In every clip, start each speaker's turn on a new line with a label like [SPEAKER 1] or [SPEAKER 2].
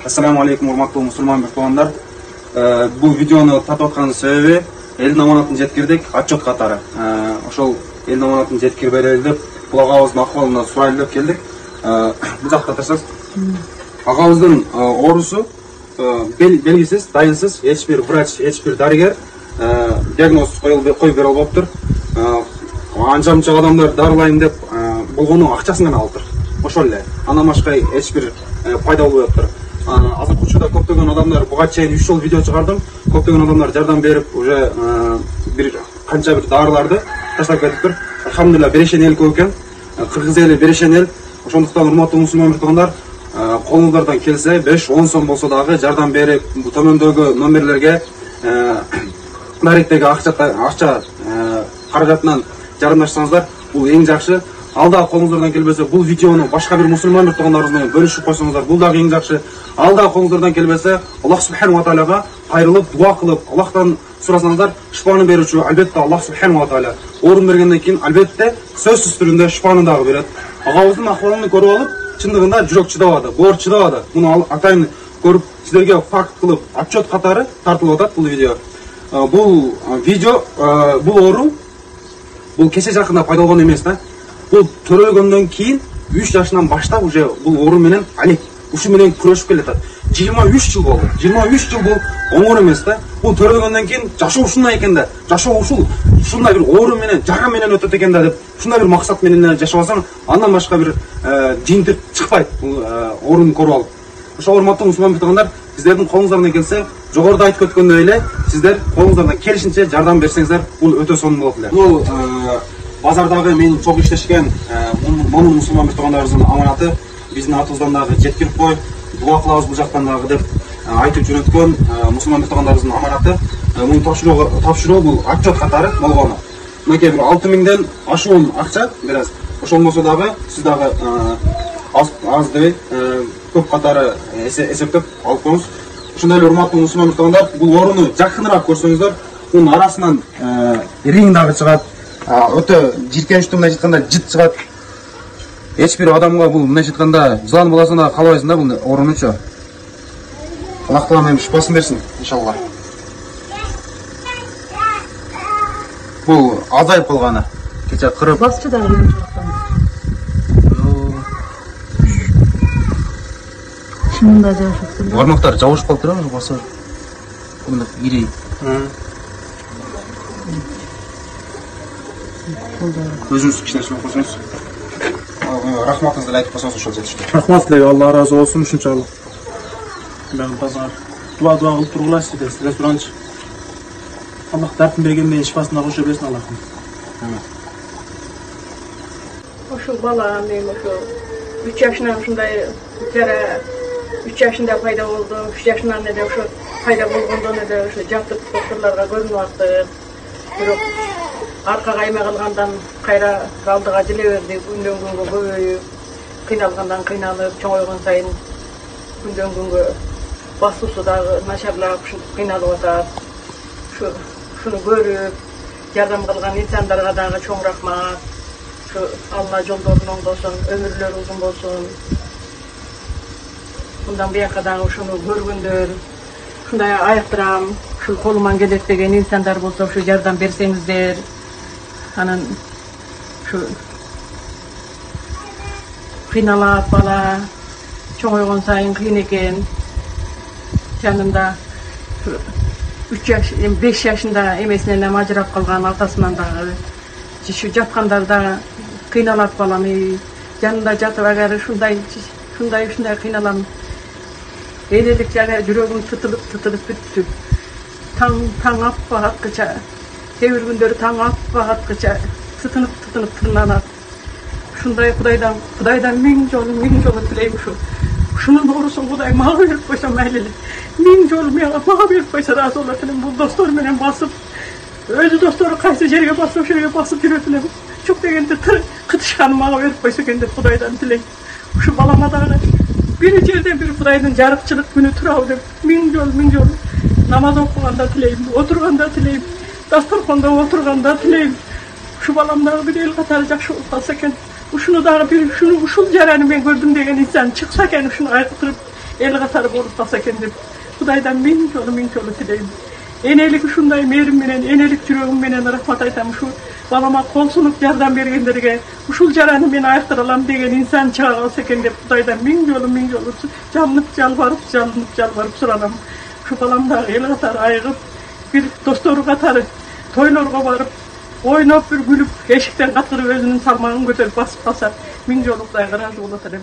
[SPEAKER 1] Assalamu alaikum урматтуу мусулман биртугандар. Бул видеону тартып аткан себеби элдин аманатын жеткирдик отчет катары. Ошол элдин аманатын жеткирип берели деп бул агабыздын акыбалына сурайлы деп келдик. Бул жакта турсаңыз. Агабыздын оорусу белгисиз, дайынсыз, эч бир врач, эч бир дарыгер диагноз коюп бере албаптыр. Анча-мынча адамдар дарылайм деп болгонун акчасын гана алыптыр. Ошол эле. Андан башка эч бир пайда болбой атыптыр. Азыркы учурда көптөгөн адамдар буга чейин 3 жол видео чыгардым. Көптөгөн адамдар жардам берип, уже бир канча бир дарыларды таштап кетиптир. Алхамдулилла берешен эл көп экен. Кыргыз эли берешен эл. Ошондуктан урматтуу мусулман биртугандар, колуңуздардан келсе 5-10 сом болсо дагы жардам берип, бул төмөндөгү номерлерге даректеги акча каражатынан жардамдашсаңыздар, бул эң жакшы. Алда колуңуздардан келбесе, бул видеону башка бир мусулман биртугандарыбыз менен бөлүшүп койсоңуздар, бул дагы эң жакшы. Алда колуңуздардан келбесе, Аллах субхану ва тааляга кайрылып, дуа кылып, Аллахтан сурасаңыздар, шифаны берүүчү албетте Аллах субхану ва тааля. Орун бергенден кийин албетте сөзсүз түрүндө шифаны дагы берет. Агабыздын акыбалын көрүп алып, чындыгында жүрөк чыдабады, боор чыдабады. Муну атайын көрүп, силерге факт кылып, отчет катары тартылып атат бул видео. Бул видео, бул оору бул кече жакында пайда болгон эмес да. Бул төрөлгөндөн кийин 3 жашынан баштап уже бул оору менен алек, ушу менен күрөшүп келатат. 23 жыл болду. 23 жыл бул оңор эмес да. Бул төрөлгөндөн кийин жашоо ушундай экен да. Жашоо ушундай бир оору менен, жара менен өтөт экен да деп, ушундай бир максат менен жашабасаң, андан башка бир жиынтык чыкпайт бул ооруну көрүп алып. Ошо урматтуу мусулман биртугандар, сиздердин колуңуздардан келсе, жогоруда айтып өткөндөй эле, сиздер колуңуздардан келишинче жардам берсеңиздер, бул өтө сонун болот эле. Бул базардагы мен чок иштешкен момун мусулман биртугандарыбыздын аманаты, биздин атыбыздан дагы жеткирип кой, дуа кылабыз бул жактан дагы деп айтып жөнөткөн мусулман биртугандарыбыздын аманаты. Муну тапшыруу бул отчет катары болгону. Мынакей бир 6000ден ашуун акча беребиз. Ошол болсо дагы сиз дагы аз дебей көп катары эсептеп алып коюңуз. Ошондой эле урматтуу мусулман биртугандар, бул ооруну жакыныраак көрсөңүздөр, мунун арасынан ринг дагы чыгат. Өтө жиркеничтүү мындай айтканда жыт чыгат. Эч бир адамга бул мындай айтканда жылан баласына калбайсың да бул оорунучу. Аллах таала менен шифасын берсин, иншалла. Бул азайып калганы. Кече кырып.
[SPEAKER 2] Басчы дагы мен жактан. Шынында жабышып.
[SPEAKER 1] Бармактар жабышып калыптыр а, баса. Мына ири. Өзүңүз кичине сүйлөп койсоңуз. Рахматыңызды айтып койсоңуз ошол жетишти.
[SPEAKER 3] Рахмат тилейм, Алла разы болсун ушунчалык. Мен базар дуа кылып тургулайсыз десиз, ресторанчы. Аллах дартын бергенден шифасына кошо берсин Аллахым.
[SPEAKER 2] Ошо бала мен ошо 3 жашынан ушундай жара 3 жашында пайда болду. 3 жашынан эле ошо пайда болгондон эле ошо жатып доктурларга көрүнүп аттык. Бирок аркага айма калгандан кайра алдыга желе берди. Күндөн күнгө көбөйүп, кыйналгандан кыйналып, чоңойгон сайын күндөн күнгө басуусу дагы начарлап, кыйналып атат. Шуну көрүп, жардам кылган инсандарга дагы чоң рахмат. Şu Allah жолдорун оңдосун, өмүрлөрү узун болсун. Bundan buyaka dагы ушуну көргөндөр, ушундай аяктырам, ушу колуман келет деген инсандар болсо, ушу жардам берсеңиздер. Анан ушу кыйналат бала, чоңойгон сайын кыйын экен. Жанымда 3 жаш, 5 жашында эмесинен эле ажырап калган атасынан дагы şu жаткандарда кыйналат баланы, жанында жатып агар ушундай кыйналам. Элелик жана жүрөгүм тытылып бүттү. Таң аппак аткыча, кээ бир күндөрү таң аппак аткыча тытынып тырнанат. Ушундай Кудайдан миң жолу тилейм ушу. Ушунун оорусун Кудай мага берип койсо мейли эле. Миң жолу мага берип койсо ыраазы болот элем. Бул достор менен басып, өзү достору кайсы жерге басып, ошол жерге басып жүрөт элем. Çok degende kıtışkanı mağab verip koysa kendi Kuday'dan dileyim. Şu balama dağına bir yerden bir Kuday'dan jarıkçılık günü turağı deyip min jol namaz okuganda dileyim, oturganda dileyim, dasturxanda oturganda dileyim. Şu balamdağı bir el kataracak şu olsa eken, şunu dağı bir, uşul jarani ben gördüm degen insan çıksa eken şunu ayıktırıp el katары bolup kalsa eken dep Kudaydan ming jolu tileyim. Enelik uşunday merim menen, enelik yüreğim menen rahmat aytam şu balama kol sunup yardım bergenlerge uşul jarany men ayaktıralam degen insan çıga kalsa eken dep Kudaydan ming jolu jalınıp jalvarıp suranam. Şu balamdagı el katары ayıgıp bir dostoru katары toylarga barıp oynap bir gülüp eşikten katırıp özünün salmağını götürüp basıp basar. Ming jolu Kudayga razı bolatırım.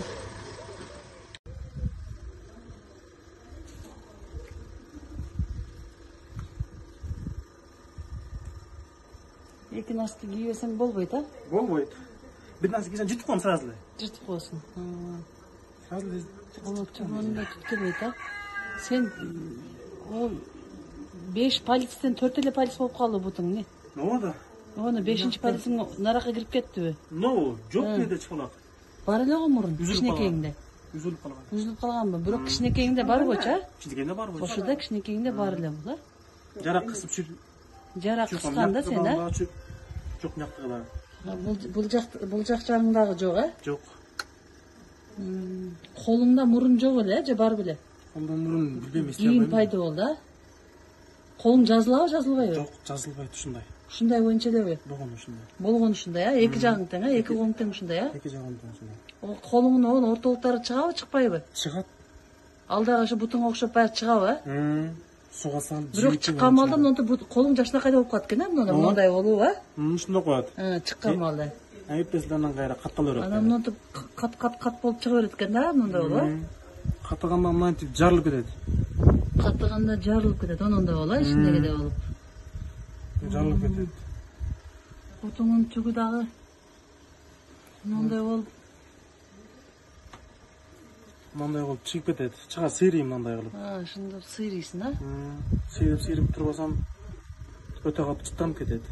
[SPEAKER 2] Эки насты кийбесең болбойт, а?
[SPEAKER 3] Болбойт. Бир нерсе кийсең жытып коем сразу эле.
[SPEAKER 2] Жыртып коесуң.
[SPEAKER 3] Сразу эле.
[SPEAKER 2] Ол чогонда түткенбейт, а? Сен ол 5 полициядан 4 эле полиция болуп калды бутуң, не?
[SPEAKER 3] Оода.
[SPEAKER 2] Оны 5-чи полицияң наракка кирип кеттиби?
[SPEAKER 3] Жок жерде чыгылат.
[SPEAKER 2] Бар эле го мурун, кичинекейиңде.
[SPEAKER 3] Үзүлүп калган.
[SPEAKER 2] Үзүлүп калганбы? Бирок кичинекейиңде бар го, а?
[SPEAKER 3] Кичинекейиңде бар го.
[SPEAKER 2] Ошода кичинекейиңде бар эле бул, а?
[SPEAKER 3] Жарак кысып чүр.
[SPEAKER 2] Жара кысканда сен, а?
[SPEAKER 3] Жок жактыгы да.
[SPEAKER 2] Бул жак жагыңдагы жок, а?
[SPEAKER 3] Жок.
[SPEAKER 2] Колуңда мурун жок эле, же бар беле?
[SPEAKER 3] Колумда мурун билбейм, эстей
[SPEAKER 2] Кийин
[SPEAKER 3] албайм.
[SPEAKER 2] пайда болду, а? Колуң жазылабы, жазылбайбы?
[SPEAKER 3] Жок, жазылбайт ушундай.
[SPEAKER 2] Ушундай боюнча элеби?
[SPEAKER 3] Болгон
[SPEAKER 2] ушундай,
[SPEAKER 3] ушундай.
[SPEAKER 2] а? Эки жагың тең, а? Эки колуң тең ушундай, а?
[SPEAKER 3] Эки жагым тең ушундай.
[SPEAKER 2] Колуңдун оң ортолуктары чыгабы, чыкпайбы?
[SPEAKER 3] Чыгат.
[SPEAKER 2] Алдагы ушу бутуңга окшоп баягы чыгабы, а?
[SPEAKER 3] Суга салып.
[SPEAKER 2] Бирок чыккан малда монтип колуң жакшынакай болуп калат экен, а? Мындай болуп, а?
[SPEAKER 3] Ушундай коет.
[SPEAKER 2] Чыккан малда.
[SPEAKER 3] Айыптесилерден кайра каттала берет.
[SPEAKER 2] Анан монтип кат болуп чыга берет экен да, мындай болуп, а?
[SPEAKER 3] Каттаганда мынтип жарылып кетет.
[SPEAKER 2] Каттаганда жарылып кетет, онундай болуп, ичиндеги болуп.
[SPEAKER 3] Жарылып кетет.
[SPEAKER 2] Бутуңдун түгү дагы мындай болуп.
[SPEAKER 3] Мындай болуп чыгып кетет. Чыга сыйрыйм мындай кылып.
[SPEAKER 2] Ошондо сыйрыйсың, а?
[SPEAKER 3] Сыйрып турбасам өтө калып жыттанып кетет.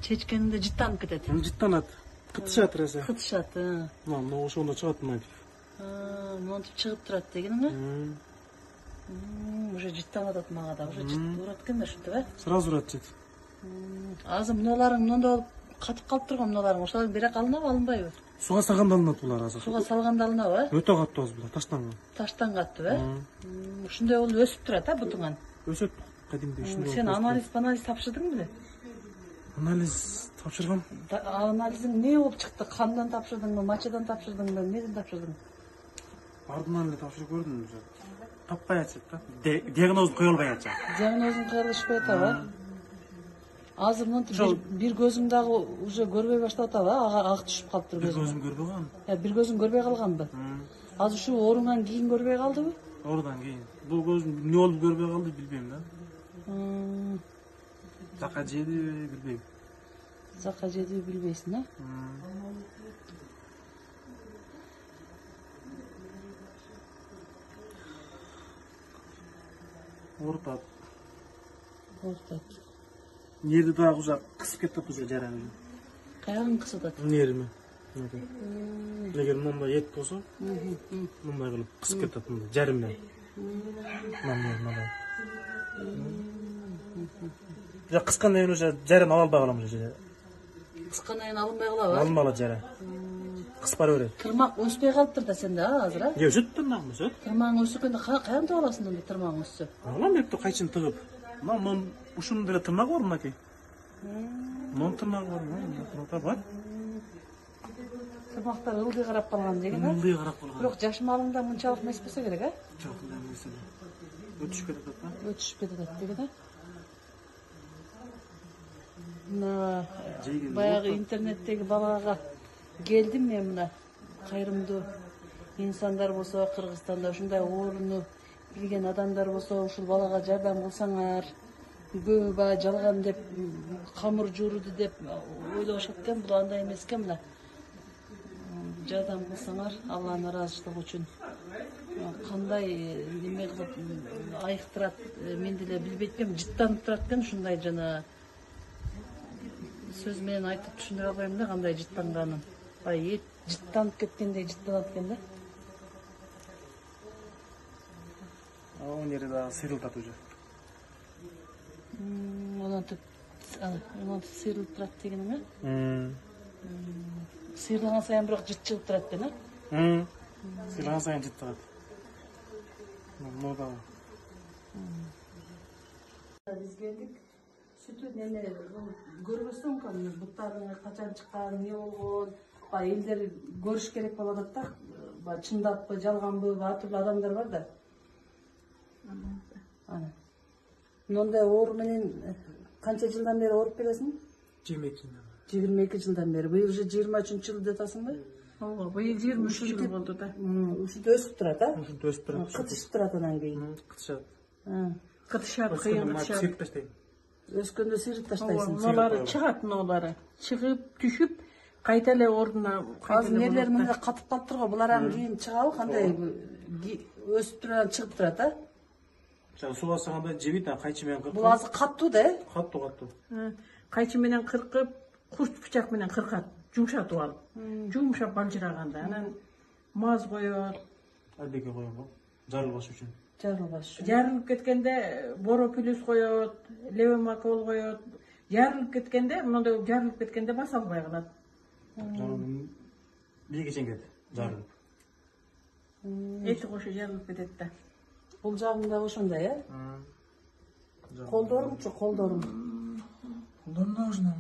[SPEAKER 2] Чечкенде жыттанып кетет.
[SPEAKER 3] Жыттанат. Кытышат ресе.
[SPEAKER 2] Кытышат.
[SPEAKER 3] Мына ошондо чыгат мынтип.
[SPEAKER 2] Монтип чыгып турат дегениң, а? Уже жыттанып атат мага да. Уже жыт урат экен да ушинтип, а?
[SPEAKER 3] Сразу урат жыт.
[SPEAKER 2] Азыр мыналарың мындай болуп катып калып турган мыналарың. Ошолар бирок алынабы, алынбайбы?
[SPEAKER 3] Суга салганда алынат булар азыр.
[SPEAKER 2] Суга салганда алынабы, а?
[SPEAKER 3] Өтө катуу аз булар, таштанган.
[SPEAKER 2] Таштан катты, а? Ушундай болуп өсүп турат, а, бутуңан?
[SPEAKER 3] Өсөт. Кадимде ушундай.
[SPEAKER 2] Сен анализ тапшырдың беле?
[SPEAKER 3] Анализ тапшыргам.
[SPEAKER 2] Анализиң эмне болуп чыкты? Кандан тапшырдыңбы, мочадан тапшырдыңбы, эмнеден тапшырдың?
[SPEAKER 3] Ардынан эле тапшырып көрдүм уже. Таппай атышат да. Диагнозун кое албай атышат.
[SPEAKER 2] Диагнозун кыйылышпай атабы? Азыр монтип бир көзүң дагы уже көрбөй баштап атабы? Ак түшүп калыптыр
[SPEAKER 3] Бир
[SPEAKER 2] көзүң.
[SPEAKER 3] көзүм көрбөй калган.
[SPEAKER 2] Бир көзүң көрбөй калганбы? Азыр ушу ооруңан кийин көрбөй калдыбы?
[SPEAKER 3] Оорудан кийин. Бул көзүм эмне болуп көрбөй калды билбейм да. Закка жедиби билбейм.
[SPEAKER 2] Закка жедиби билбейсиң, а?
[SPEAKER 3] Оорутат.
[SPEAKER 2] Оорутат.
[SPEAKER 3] Нерди дагы уже кысып кетип уже жараны.
[SPEAKER 2] Каягың кысып атат?
[SPEAKER 3] Нерими. Эгер мындай эт болсо, мындай кылып кысып кетет мындай жарым менен. Мындай. Я кыскандан кийин уже жараны ала албай калам уже.
[SPEAKER 2] Кыскандан кийин алынбай калабы?
[SPEAKER 3] Алынбай калат жара. Кысып бара берет.
[SPEAKER 2] Тырмак өспөй калыптыр да сенде, азыр, а?
[SPEAKER 3] Өсөт тырмагым өсөт.
[SPEAKER 2] Тырмагың өскөндө каягында аласың анда тырмагың өссө?
[SPEAKER 3] Алам эпти кайчын тыгып. Мына ушунун деле тырмагы бар мынакей. Мунун тырмагы бар, мына бар.
[SPEAKER 2] Тырмактар ылдый карап калган деген, а?
[SPEAKER 3] Ылдый карап калган.
[SPEAKER 2] Бирок жаш малыңда мынчалык эмес болсо керек, а?
[SPEAKER 3] Жок, эмес эле. Өтүшүп кетет да.
[SPEAKER 2] Өтүшүп кетет деген, а? Мына баягы интернеттеги балага келдим мен мына кайрымдуу инсандар болсо Кыргызстанда ушундай ооруну билген адамдар болсо ушул балага жардам кылсаңар, көп баягы жалган деп камыр жууруду деп ойлошот экен, бул андай эмес экен мына. Жардам кылсаңар Алланын ыраазычылыгы үчүн. Кандай неме кылып айыктырат, мен деле билбейт экенмин, жыттанып турат экен ушундай жана сөз менен айтып түшүндүрө албайм да кандай жыттанганын. Эт жыттанып кеткендей жыттанат экен да.
[SPEAKER 3] Ал нери да сыйрылтат уже.
[SPEAKER 2] Монтип сыйрылып турат дегениң, а? Сыйрылган сайын бирок жыт чыгып турат экен, а?
[SPEAKER 3] Сыйрылган сайын жыт турат. Doğru.
[SPEAKER 2] Biz geldik. Sütü nene görmüşsün ki butlarına kaçan çıkan, ne olgun. Elleri görüş gerek болады da, çındap mı, жалған mı, atırlı adamlar var da. Ana. Nonda oğur menen kança жылдан beri oğurup бересің?
[SPEAKER 3] 22 жылдан.
[SPEAKER 2] 22 жылдан beri. Быйыл же 23 жылды атасың ба?
[SPEAKER 4] Ооба, быйыл 23 жыл болду да.
[SPEAKER 2] Ушинтип өсүп турат, а?
[SPEAKER 3] Ушинтип өсүп турат.
[SPEAKER 2] Кытышып турат анан кийин.
[SPEAKER 3] Кытышат.
[SPEAKER 4] Кытышат, кыйын кытышат.
[SPEAKER 3] Сыйып таштайм.
[SPEAKER 2] Өскөндө сыйрып таштайсың.
[SPEAKER 4] Нолары чыгат, нолары. Чыгып, түшүп, кайта эле ордуна
[SPEAKER 2] Азыр нелер мындай катып калыптыр го, булар анан кийин чыгабы, кандай өсүп турат, чыгып турат, а?
[SPEAKER 3] Суга салганда жебейт, кайчы менен кыркып.
[SPEAKER 2] Бул азыр каттуу да?
[SPEAKER 3] Каттуу.
[SPEAKER 4] Кайчы менен кыркып, курч бычак менен кыркат, жумшатып алып. Жумшап балжыраганда, анан маз коёт.
[SPEAKER 3] Адеке коём го. Жарылбаш үчүн.
[SPEAKER 2] Жарылбаш үчүн.
[SPEAKER 4] Жарылып кеткенде бороплюс коёт, левомакол коёт. Жарылып кеткенде, мындай жарылып кеткенде баса албай калат.
[SPEAKER 3] Бир кечен кетет, жарылып.
[SPEAKER 4] Эти кошо жарылып кетет да.
[SPEAKER 2] Бул жагында ошондой, э? Колдорумчу, колдорум.
[SPEAKER 3] Колдорумда ушундай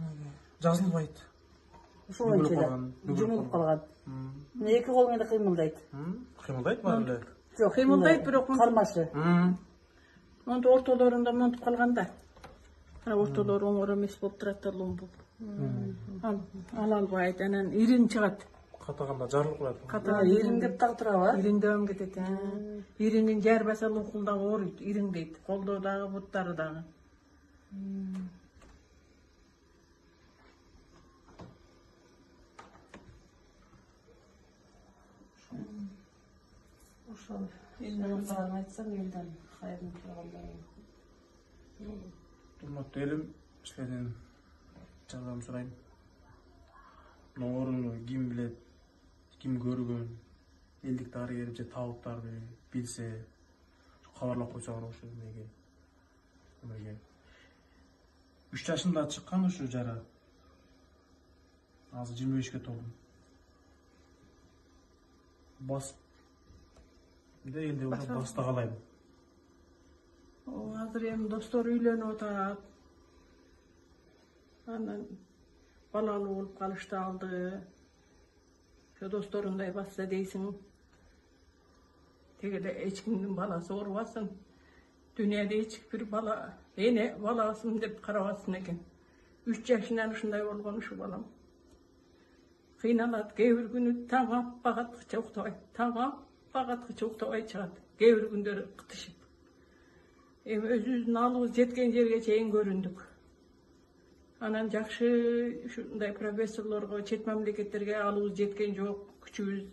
[SPEAKER 3] жазылбайт.
[SPEAKER 2] Ушул эле жумулуп калган. Мына эки кол менен кыймылдайт.
[SPEAKER 3] Кыймылдайт баары эле.
[SPEAKER 2] Жок,
[SPEAKER 4] Кыймылдайт, бирок
[SPEAKER 2] кармашы.
[SPEAKER 4] Монтип ортолорунда монтип калганда. Анан ортолору оңор эмес болуп турат да, ломбуп. Ала албайт, анан ирин чыгат.
[SPEAKER 3] Катаганда жарылып калат.
[SPEAKER 2] Ириңдеп дагы турабы?
[SPEAKER 4] Ириндөөм кетет. Иринин жарбаса лукул дагы ооруйт, ириңдейт. Колдо дагы, буттары дагы.
[SPEAKER 2] Ошол элдин баарын айтсаң, элден кайрылып тургандай.
[SPEAKER 3] Урматтуу элим, силерден жардам сурайм. Ооруну ким билет, ким көргөн, элдик дарыгер же табыттарды билсе, кабарлап койсоңор ошо эмеге. 3 жашымда чыккан ушу жара. Азыр 25-ке толдум. Элде уже баста калайм.
[SPEAKER 4] Азыр эми достор үйлөнүп атат. Анан балалуу болуп калышты алды. Ошо досторундай басса дейсиң. Тегеле эч кимдин баласы оорубасын. Дүйнөдө эч бир бала, эне баласын деп карабасын экен. 3 жашынан ушундай болгон ушу балам. Кыйналат, кээ бир күнү таң аппагатча уктабайт. Багаткыча уктабай чыгат. Кээ бир күндөрү кытышып. Эми өзүбүздүн алыбыз жеткен жерге чейин көрүндүк. Анан жакшы ушундай профессорлорго, чет мамлекеттерге алыбыз жеткен жок. Күчүбүз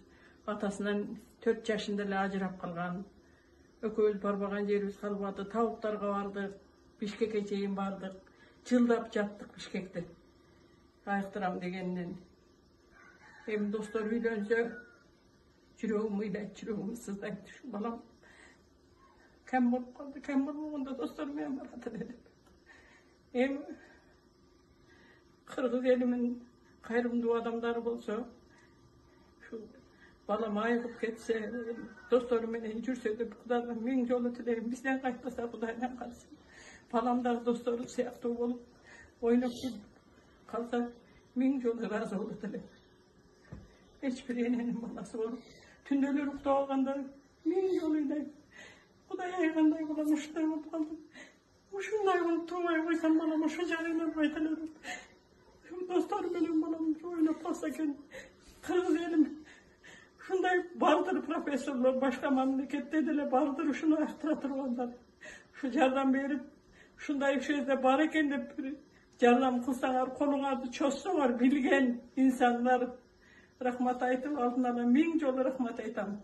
[SPEAKER 4] атасынан 4 жашында эле ажырап калган. Экөөбүз барбаган жерибиз калбады. Табыттарга бардык, Бишкекке чейин бардык. Жылдап жаттык Бишкекте. Айыктырам дегенден. Эми достор үйлөнсө, жүрөгүм ыйлайт, жүрөгүм сыздайт. Ушу балам кем болуп калды, кем болбогондо достор менен барат эле деп. Эми кыргыз элимин кайрымдуу адамдары болсо, ушу балам айыгып кетсе, достору менен жүрсө деп Кудайдан 1000 жолу тилейм. Бизден кайтпаса Кудайдан калсын. Балам дагы достору сыяктуу болуп, ойноп калса 1000 жолу ыраазы болот элем. Эч бир эненин баласы болуп, түндөлөр уктап алганда 1000 жолу ыйлайм. Кудай кандай балам ушундай болуп калдым. Ушундай болуп тумай койсом балам ушу жагына айта элем. Достору менен балам ойноп калса экен. Кыргыз элим ушундай бардыр профессорлор, башка мамлекетте деле бардыр ушуну айыктыра тургандар. Ушу жардам берип, ушундай ушу жерде бар экен деп жардам кылсаңар, колуңарды чоссоңор, билген инсандар. Рахмат айтып, алдын ала 1000 жолу рахмат айтам.